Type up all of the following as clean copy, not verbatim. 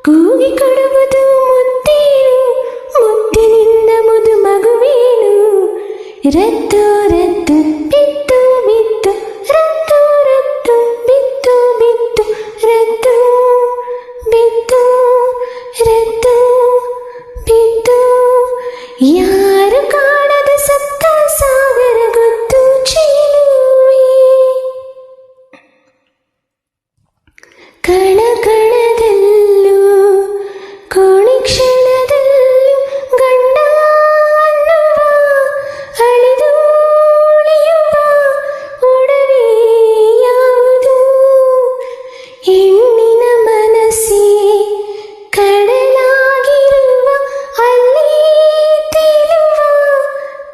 ಕೂಗಿ ಕೊಡುವುದು ಮುತ್ತೇನು, ಮುತ್ತಿನಿಂದ ಮುದು ಮಗುವೇನು. ರತ್ತು ರತ್ತು ಬಿತ್ತು ಬಿತ್ತು, ರತ್ತು ರತ್ತು ಬಿತ್ತು ಬಿತ್ತು, ರತ್ತು ಬಿತ್ತು ರತ್ತು ಬಿತ್ತು. ಯಾರು ಕಾಣದ ಸತ್ತ ಸಾಗರ ಗೊತ್ತು ಚೆಲುವೆ. ಕಣ ಕಣದಲ್ಲೂ ಕೋಣೆ ಕ್ಷಣದಲ್ಲೂ ಗಂಡ ಅನ್ನುವ ಅಳಿದು ಉಳಿಯುವ ಒಡವೆ ಯಾವುದು. ಹೆಣ್ಣಿನ ಮನಸ್ಸೇ ಕಡಲಾಗಿರುವ ಅಲ್ಲಿ ತೇಲುವ,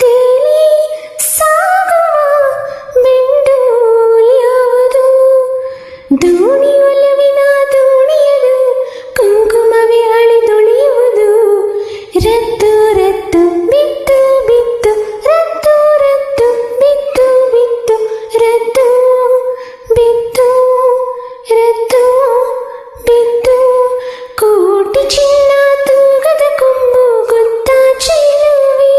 ತೇಲಿ ಸಾಗುವ ಬೆಂಡು ಯಾವುದು. ದೋಣಿ ಒಲವಿನ ದೋಣಿಯಲು ಕುಂಕುಮವೇ ಅಳಿದುಳಿಯುವುದು. ರತ್ತು ರತ್ತು ಬಿತ್ತು ಬಿತ್ತು, ರತ್ತು ರತ್ತು ಬಿತ್ತು ಬಿತ್ತು, ರತ್ತು ಬಿತ್ತು ರತ್ತು ಬಿತ್ತು. ಕೋಟಿ ಚಿನ್ನ ತೂಗದ ಕೊಂಬು ಗೊತ್ತ ಚೆಲುವೆ.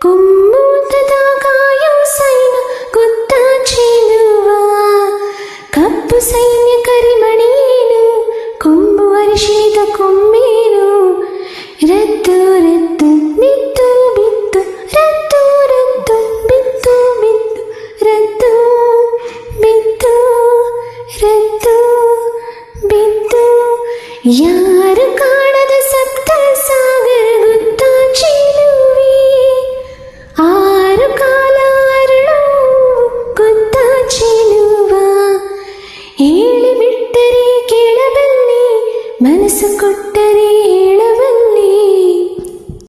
ಕೊಂಬುತ್ತದ ಕಾಯೋ ಸೈನ ಗೊತ್ತ ಚೆಲುವ. ಕಪ್ಪು ಸೈನ್ಯ ಕರಿಮಣೇನು, ಕೊಂಬು ಅರಿಶಿದ ಕೊಂಬೇನು. ರತ್ತು ರತ್ತು ಬಿತ್ತು ಬಿತ್ತು, ರತ್ತು ರತ್ತು ಬಿತ್ತು ಬಿತ್ತು, ರತ್ತು ಬಿತ್ತು ರತ್ತು ಬಿತ್ತು.